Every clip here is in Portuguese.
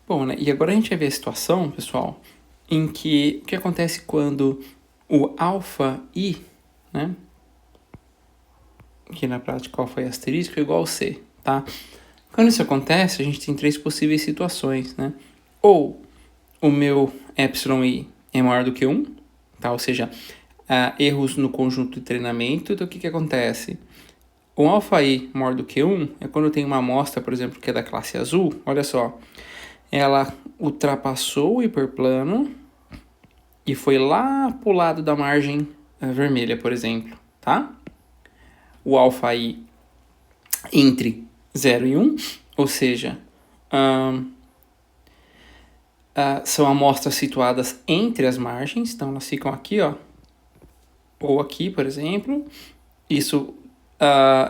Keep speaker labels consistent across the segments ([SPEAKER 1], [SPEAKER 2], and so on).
[SPEAKER 1] Bom, né? E agora a gente vai ver a situação, pessoal, em que o que acontece quando o alfa i, né? Que na prática alfa i asterisco é igual ao c, tá? Quando isso acontece, a gente tem três possíveis situações, né? Ou o meu εi é maior do que 1, tá? Ou seja, erros no conjunto de treinamento. Então, o que acontece? O alfa i maior do que 1 é quando eu tenho uma amostra, por exemplo, que é da classe azul. Olha só, ela ultrapassou o hiperplano e foi lá pro lado da margem vermelha, por exemplo, tá? O alfa i entre 0 e 1, ou seja, são amostras situadas entre as margens, então elas ficam aqui, ó, ou aqui, por exemplo. Isso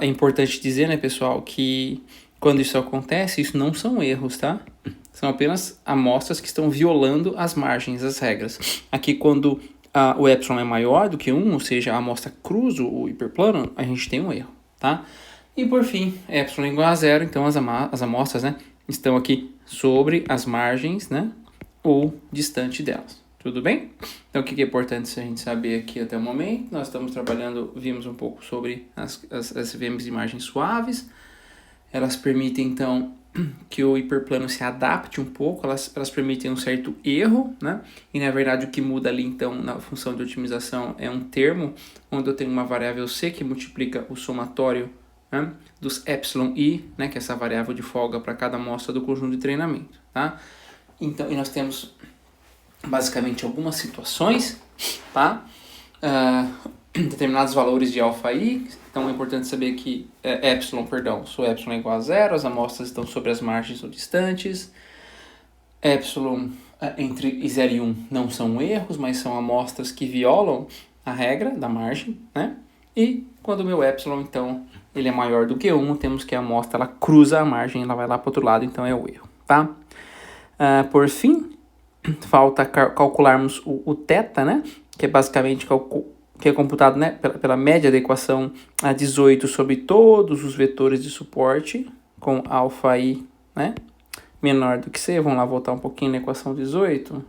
[SPEAKER 1] é importante dizer, né, pessoal, que quando isso acontece, isso não são erros, tá? São apenas amostras que estão violando as margens, as regras. Aqui, quando o epsilon é maior do que 1, ou seja, a amostra cruza o hiperplano, a gente tem um erro, tá? E por fim, epsilon igual a zero, então as amostras, né, estão aqui sobre as margens, né, ou distante delas. Tudo bem? Então, o que é importante a gente saber aqui até o momento? Nós estamos trabalhando, vimos um pouco sobre as SVMs de margens suaves. Elas permitem, então, que o hiperplano se adapte um pouco, elas permitem um certo erro, né? E, na verdade, o que muda ali, então, na função de otimização é um termo, onde eu tenho uma variável c que multiplica o somatório, né, dos εi, né, que é essa variável de folga para cada amostra do conjunto de treinamento, tá? Então, e nós temos basicamente algumas situações, tá? Determinados valores de alfa i, então é importante saber que epsilon, se o epsilon é igual a zero, as amostras estão sobre as margens ou distantes. Epsilon entre 0 e 1 não são erros, mas são amostras que violam a regra da margem, né? E quando o meu epsilon, então, ele é maior do que 1, temos que a amostra ela cruza a margem, ela vai lá para o outro lado, então é o erro, tá? Por fim, falta calcularmos o θ, né? Que é basicamente que é computado, né, pela média da equação a 18 sobre todos os vetores de suporte com alfa i, né, menor do que c. Vamos lá voltar um pouquinho na equação 18.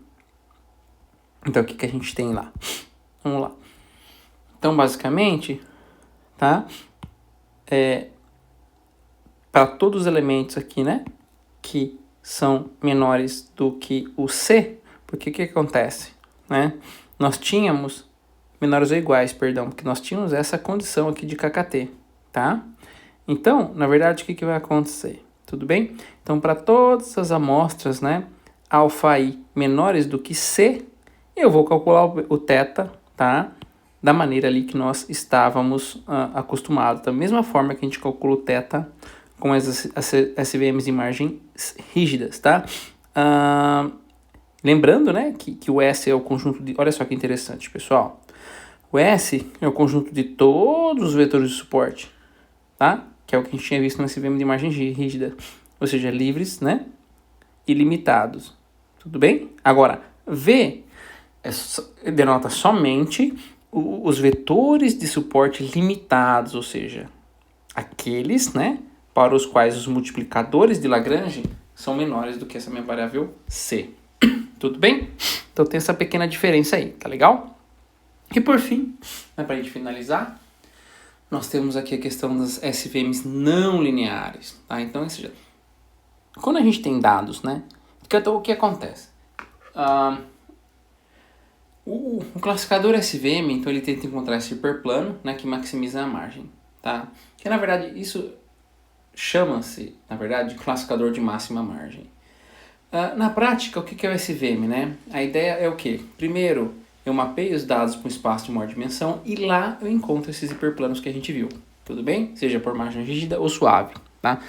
[SPEAKER 1] Então, o que a gente tem lá? Vamos lá. Então, basicamente, tá? Para todos os elementos aqui, né, que são menores do que o c, porque o que acontece, né? Nós tínhamos menores ou iguais, perdão, porque nós tínhamos essa condição aqui de KKT, tá? Então, na verdade, o que vai acontecer? Tudo bem? Então, para todas as amostras, né, alfa i menores do que c, eu vou calcular o θ, tá? Da maneira ali que nós estávamos acostumados, da mesma forma que a gente calcula o θ com as SVMs de margens rígidas, tá? Lembrando, né, que o S é o conjunto de... Olha só que interessante, pessoal. O S é o conjunto de todos os vetores de suporte, tá? Que é o que a gente tinha visto no SVM de margem rígida. Ou seja, livres, né? Ilimitados. Tudo bem? Agora, V denota somente os vetores de suporte limitados, ou seja, aqueles, né, para os quais os multiplicadores de Lagrange são menores do que essa minha variável C. Tudo bem? Então tem essa pequena diferença aí, tá legal? E por fim, né, para a gente finalizar, nós temos aqui a questão das SVMs não lineares, tá? Então, ou seja, quando a gente tem dados, né, o que acontece? O classificador SVM, então ele tenta encontrar esse hiperplano, né, que maximiza a margem, tá? Que na verdade isso chama-se, na verdade, de classificador de máxima margem. Na prática, o que é o SVM, né? A ideia é o quê? Primeiro, eu mapeio os dados para um espaço de maior dimensão e lá eu encontro esses hiperplanos que a gente viu, tudo bem? Seja por margem rígida ou suave, tá?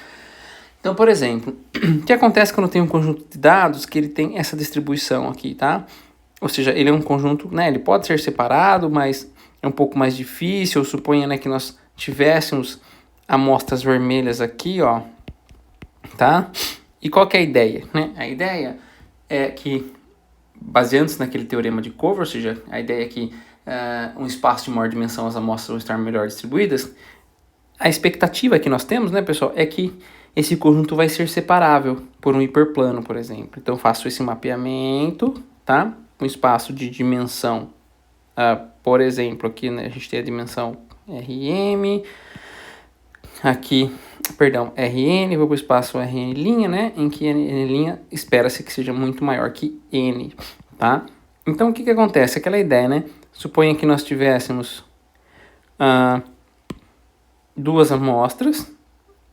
[SPEAKER 1] Então, por exemplo, o que acontece quando eu tenho um conjunto de dados que ele tem essa distribuição aqui, tá? Ou seja, ele é um conjunto, né? Ele pode ser separado, mas é um pouco mais difícil. Suponha, né, que nós tivéssemos amostras vermelhas aqui, ó, tá? E qual que é a ideia, né? A ideia é que, baseando-se naquele teorema de Cover, ou seja, a ideia é que um espaço de maior dimensão as amostras vão estar melhor distribuídas. A expectativa que nós temos, né, pessoal, é que esse conjunto vai ser separável por um hiperplano, por exemplo. Então, eu faço esse mapeamento, tá? Um espaço de dimensão, por exemplo, aqui, né, a gente tem a dimensão RM, aqui, perdão, Rn, vou para o espaço Rn', né, em que N' espera-se que seja muito maior que N, tá? Então, o que acontece? Aquela ideia, né? Suponha que nós tivéssemos duas amostras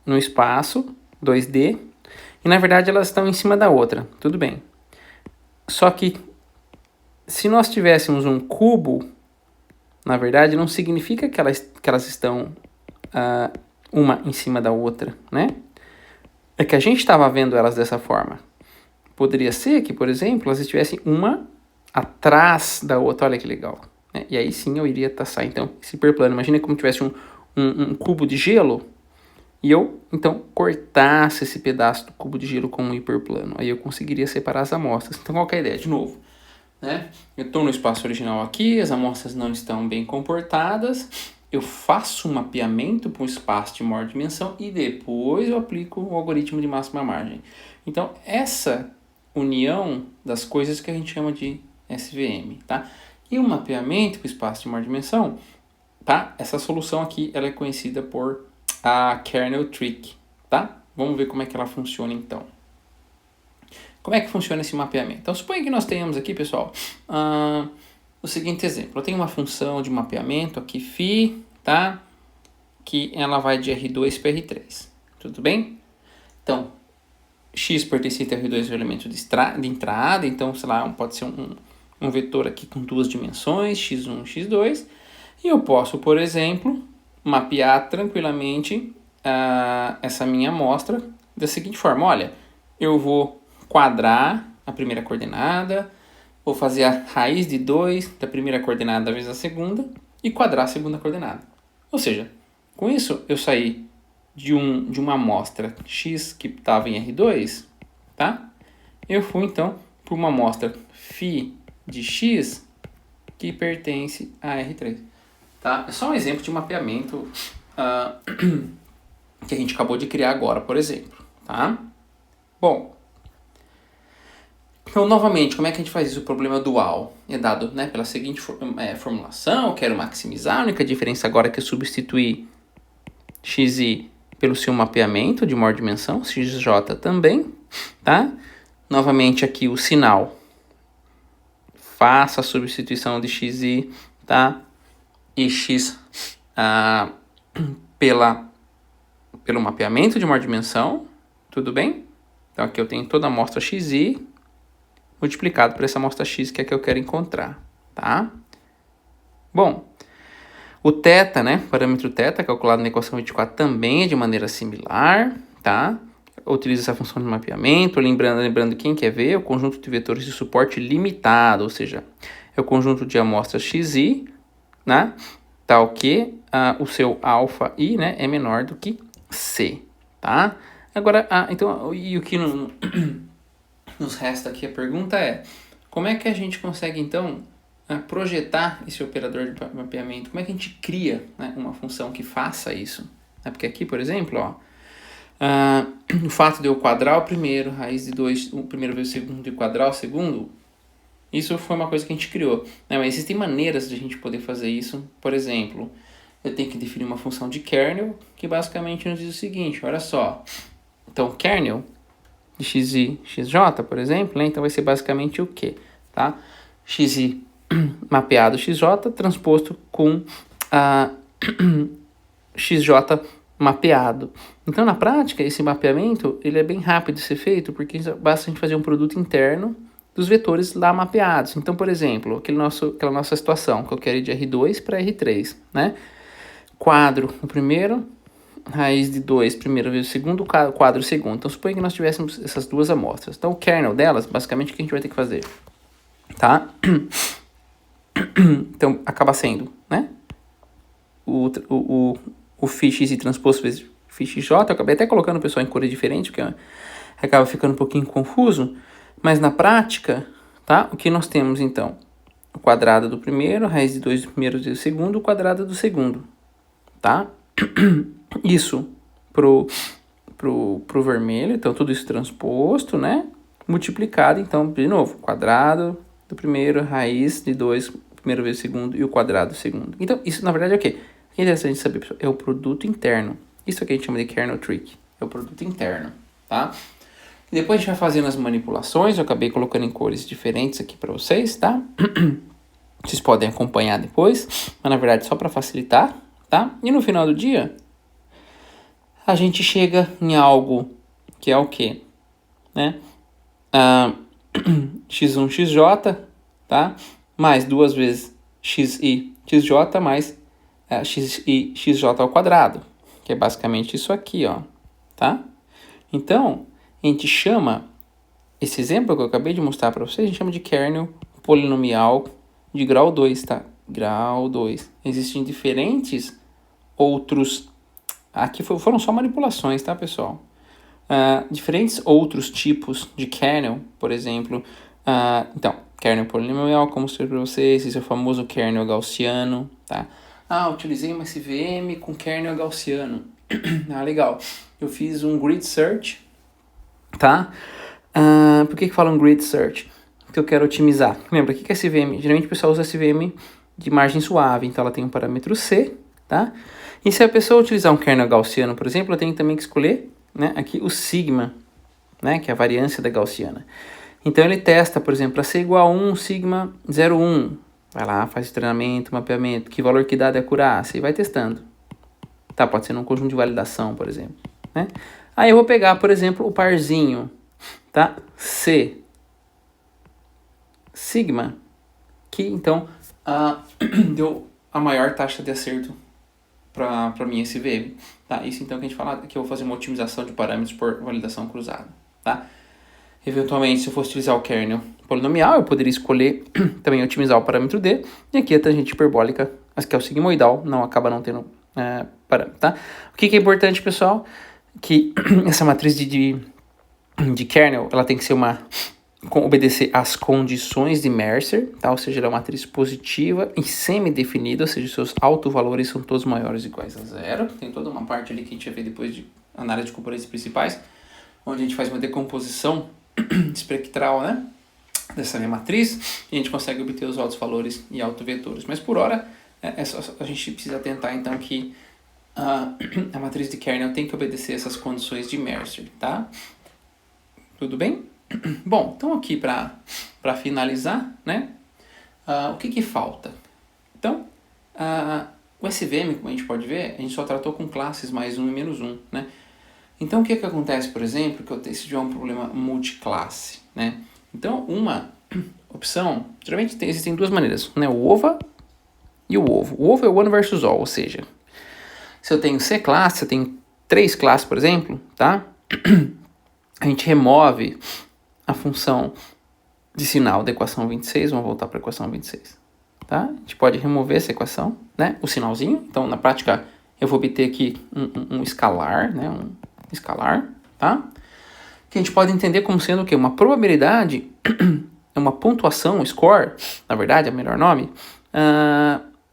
[SPEAKER 1] no espaço 2D, e na verdade elas estão em cima da outra, tudo bem. Só que se nós tivéssemos um cubo, na verdade não significa que elas estão uma em cima da outra, né? É que a gente estava vendo elas dessa forma. Poderia ser que, por exemplo, elas estivessem uma atrás da outra, olha que legal. Né? E aí sim eu iria traçar, então, esse hiperplano. Imagina como tivesse um cubo de gelo, e eu, então, cortasse esse pedaço do cubo de gelo com um hiperplano. Aí eu conseguiria separar as amostras. Então, qual que é a ideia? De novo, né? Eu estou no espaço original aqui, as amostras não estão bem comportadas, eu faço um mapeamento para um espaço de maior dimensão e depois eu aplico o algoritmo de máxima margem. Então, essa união das coisas que a gente chama de SVM, tá? E o mapeamento para o espaço de maior dimensão, tá? Essa solução aqui, ela é conhecida por a kernel trick, tá? Vamos ver como é que ela funciona então. Como é que funciona esse mapeamento? Então, suponha que nós tenhamos aqui, pessoal, o seguinte exemplo. Eu tenho uma função de mapeamento aqui, φ, tá? Que ela vai de R2 para R3. Tudo bem? Então, x pertencente a R2 é o elemento de entrada. Então, sei lá, pode ser um vetor aqui com duas dimensões, x1, x2. E eu posso, por exemplo, mapear tranquilamente essa minha amostra da seguinte forma. Olha, eu vou quadrar a primeira coordenada, vou fazer a raiz de 2 da primeira coordenada vezes a segunda e quadrar a segunda coordenada. Ou seja, com isso eu saí de uma amostra x que estava em R2, tá? Eu fui então para uma amostra φ de x que pertence a R3. Tá? É só um exemplo de mapeamento que a gente acabou de criar agora, por exemplo. Tá? Bom, então, novamente, como é que a gente faz isso? O problema dual é dado, né, pela seguinte formulação. Eu quero maximizar. A única diferença agora é que eu substituí xi pelo seu mapeamento de maior dimensão, xj também. Tá? Novamente aqui o sinal. Faça a substituição de xi, tá? E x pelo mapeamento de maior dimensão, tudo bem? Então aqui eu tenho toda a amostra xi multiplicado por essa amostra x que é a que eu quero encontrar, tá? Bom, o θ, né, parâmetro θ, calculado na equação 24, também é de maneira similar, tá? Eu utilizo essa função de mapeamento, lembrando quem quer ver, o conjunto de vetores de suporte limitado, ou seja, é o conjunto de amostras xi, né, tal que o seu alfa i, né, é menor do que c, tá? Agora, então, e o que nos resta aqui, a pergunta é, como é que a gente consegue, então, projetar esse operador de mapeamento? Como é que a gente cria, né, uma função que faça isso? Porque aqui, por exemplo, ó, o fato de eu quadrar o primeiro, raiz de 2, o primeiro vezes o segundo, e quadrar o segundo, isso foi uma coisa que a gente criou, né? Mas existem maneiras de a gente poder fazer isso. Por exemplo, eu tenho que definir uma função de kernel, que basicamente nos diz o seguinte, olha só. Então, kernel de xi, xj, por exemplo, né? Então vai ser basicamente o quê? Tá? Xi mapeado xj transposto com xj mapeado. Então, na prática, esse mapeamento ele é bem rápido de ser feito, porque basta a gente fazer um produto interno dos vetores lá mapeados. Então, por exemplo, aquela nossa situação, que eu quero ir de R2 para R3, né? Quadro o primeiro, raiz de 2, primeiro vezes o segundo, quadro o segundo. Então, suponha que nós tivéssemos essas duas amostras. Então, o kernel delas, basicamente, o que a gente vai ter que fazer? Tá? Então, acaba sendo, né? O φ x transposto vezes φ xj. Eu acabei até colocando o pessoal em cores diferentes, porque acaba ficando um pouquinho confuso. Mas na prática, tá? O que nós temos então? O quadrado do primeiro, raiz de 2 do primeiro vezes o segundo, o quadrado do segundo, tá? Isso pro vermelho, então tudo isso transposto, né? Multiplicado, então, de novo, quadrado do primeiro, raiz de 2, primeiro vezes segundo, e o quadrado do segundo. Então, isso na verdade é o quê? O que é interessante saber, pessoal? É o produto interno. Isso aqui a gente chama de kernel trick. É o produto interno, tá? E depois a gente vai fazendo as manipulações. Eu acabei colocando em cores diferentes aqui para vocês, tá? Vocês podem acompanhar depois, mas na verdade só para facilitar, tá? E no final do dia, a gente chega em algo que é o quê? Né? x1, xj, tá? Mais 2 vezes xi, xj, mais xi, xj ao quadrado, que é basicamente isso aqui, ó, tá? Então, a gente chama, esse exemplo que eu acabei de mostrar para vocês, a gente chama de kernel polinomial de grau 2, tá? Grau 2. Existem diferentes outros, aqui foram só manipulações, tá, pessoal? Diferentes outros tipos de kernel, por exemplo, então, kernel polinomial, como mostrei para vocês, esse é o famoso kernel gaussiano, tá? Utilizei uma SVM com kernel gaussiano. Legal. Eu fiz um grid search, tá? Por que fala um grid search? Que eu quero otimizar. Lembra, o que é SVM? Geralmente o pessoal usa SVM de margem suave, então ela tem um parâmetro C, tá? E se a pessoa utilizar um kernel gaussiano, por exemplo, eu tenho também que escolher, né, aqui o sigma, né, que é a variância da gaussiana. Então ele testa, por exemplo, para ser igual a 1, sigma 0,1. Vai lá, faz o treinamento, mapeamento, que valor que dá de acurácia, e vai testando. Tá, pode ser num conjunto de validação, por exemplo, né? Aí eu vou pegar, por exemplo, o parzinho, tá? C, sigma, que então deu a maior taxa de acerto para minha SVM, tá? Isso então que a gente fala que eu vou fazer uma otimização de parâmetros por validação cruzada, tá? Eventualmente, se eu fosse utilizar o kernel polinomial, eu poderia escolher também otimizar o parâmetro D, e aqui a tangente hiperbólica, que é o sigmoidal, não acaba não tendo parâmetro, tá? O que é importante, pessoal? Que essa matriz de kernel, ela tem que ser obedecer às condições de Mercer, tá? Ou seja, ela é uma matriz positiva e semi-definida, ou seja, os seus autovalores são todos maiores ou iguais a zero. Tem toda uma parte ali que a gente vai ver depois de análise de componentes principais, onde a gente faz uma decomposição espectral, né, dessa minha matriz, e a gente consegue obter os altos valores e autovetores. Mas por hora, a gente precisa atentar então que a matriz de kernel tem que obedecer essas condições de Mercer, tá? Tudo bem? Bom, então aqui para finalizar, né, o que falta? Então, o SVM, como a gente pode ver, a gente só tratou com classes mais 1 e menos 1, né? Então, o que acontece, por exemplo, que eu tiver um problema multiclasse, né? Então, uma opção, geralmente existem duas maneiras, né? O OVA e o ovo. O ovo é o one versus all, ou seja, se eu tenho C classe, se eu tenho 3 classes, por exemplo, tá? A gente remove a função de sinal da equação 26, vamos voltar para a equação 26, tá? A gente pode remover essa equação, né? O sinalzinho, então, na prática, eu vou obter aqui um escalar, né? Escalar, tá? Que a gente pode entender como sendo o quê? Uma probabilidade, uma pontuação, score, na verdade é o melhor nome,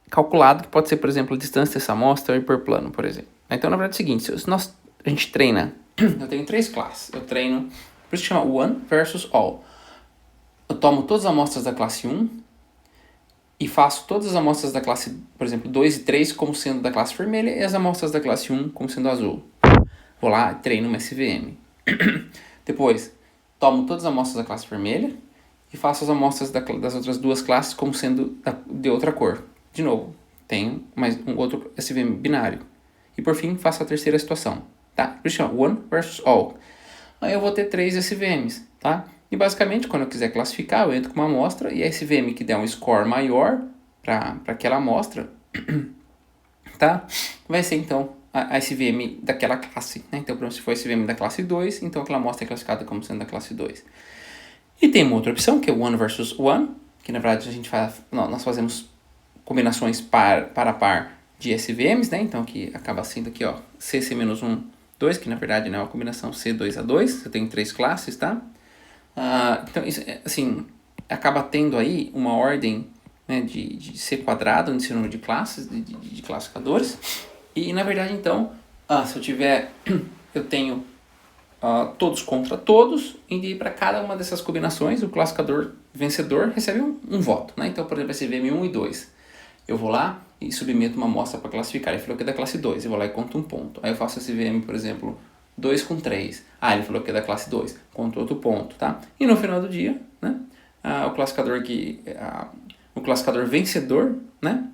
[SPEAKER 1] calculado, que pode ser, por exemplo, a distância dessa amostra hiperplano, por exemplo. Então, na verdade é o seguinte, a gente treina, eu tenho 3 classes, eu treino, por isso que chama one versus all. Eu tomo todas as amostras da classe 1 e faço todas as amostras da classe, por exemplo, 2 e 3 como sendo da classe vermelha e as amostras da classe 1 como sendo azul. Vou lá, treino uma SVM. Depois, tomo todas as amostras da classe vermelha e faço as amostras das outras duas classes como sendo de outra cor. De novo, tenho mais um outro SVM binário. E por fim, faço a terceira situação, tá? Por isso chama one versus all. Aí eu vou ter 3 SVMs, tá? E basicamente, quando eu quiser classificar, eu entro com uma amostra e a SVM que der um score maior para aquela amostra, tá? Vai ser então a SVM daquela classe, né? Então, por exemplo, se for SVM da classe 2, então aquela amostra é classificada como sendo da classe 2. E tem uma outra opção, que é one versus one, que na verdade nós fazemos combinações par a par de SVMs, né? Então aqui acaba sendo aqui, ó, CC-1, 2, que na verdade não é uma combinação C2A2, eu tenho 3 classes, tá? Então, isso, assim, acaba tendo aí uma ordem, né, de C quadrado, nesse número de classes, de classificadores. E, na verdade, então, se eu tenho todos contra todos, e para cada uma dessas combinações, o classificador vencedor recebe um voto, né? Então, por exemplo, SVM 1 e 2. Eu vou lá e submeto uma amostra para classificar. Ele falou que é da classe 2, eu vou lá e conto um ponto. Aí eu faço SVM, por exemplo, 2 com 3. Ele falou que é da classe 2, conto outro ponto, tá? E no final do dia, né, o classificador vencedor, né,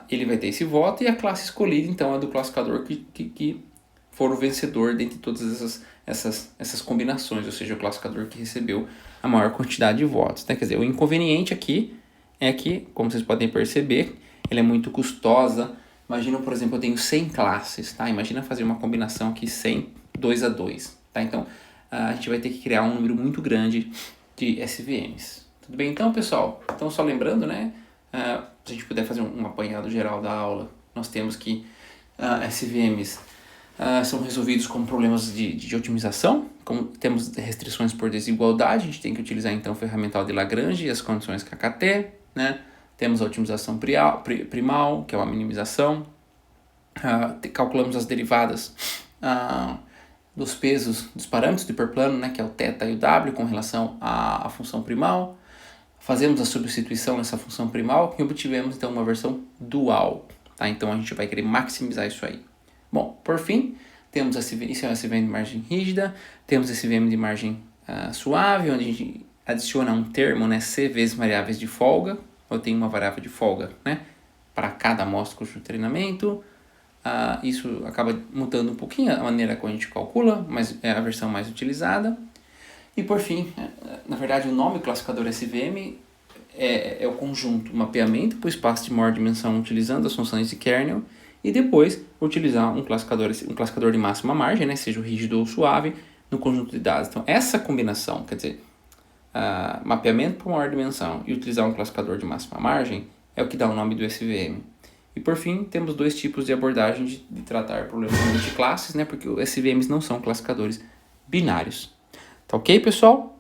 [SPEAKER 1] ele vai ter esse voto, e a classe escolhida, então, é do classificador que for o vencedor dentre todas essas combinações, ou seja, o classificador que recebeu a maior quantidade de votos, né? Quer dizer, o inconveniente aqui é que, como vocês podem perceber, ele é muito custosa. Imagina, por exemplo, eu tenho 100 classes, tá? Imagina fazer uma combinação aqui 100, 2 a 2, tá? Então, a gente vai ter que criar um número muito grande de SVMs. Tudo bem então, pessoal? Então, só lembrando, né? Se a gente puder fazer um apanhado geral da aula, nós temos que SVMs são resolvidos como problemas de otimização. Como temos restrições por desigualdade, a gente tem que utilizar então o ferramental de Lagrange e as condições KKT, né? Temos a otimização primal, que é uma minimização. Calculamos as derivadas dos pesos dos parâmetros do hiperplano, né? Que é o θ e o w com relação à função primal. Fazemos a substituição nessa função primal e obtivemos então uma versão dual, tá? Então a gente vai querer maximizar isso aí. Bom, por fim, temos esse é um SVM de margem rígida, temos esse SVM de margem suave, onde a gente adiciona um termo, né, C vezes variáveis de folga. Eu tenho uma variável de folga, né, para cada amostra de treinamento. Isso acaba mudando um pouquinho a maneira como a gente calcula, mas é a versão mais utilizada. E por fim, na verdade, o nome classificador SVM é o conjunto mapeamento para o espaço de maior dimensão utilizando as funções de kernel, e depois utilizar um classificador de máxima margem, né, seja o rígido ou suave, no conjunto de dados. Então, essa combinação, quer dizer, mapeamento para maior dimensão e utilizar um classificador de máxima margem, é o que dá o nome do SVM. E por fim, temos dois tipos de abordagem de tratar problemas multiclasses, né, porque os SVMs não são classificadores binários. Tá ok, pessoal?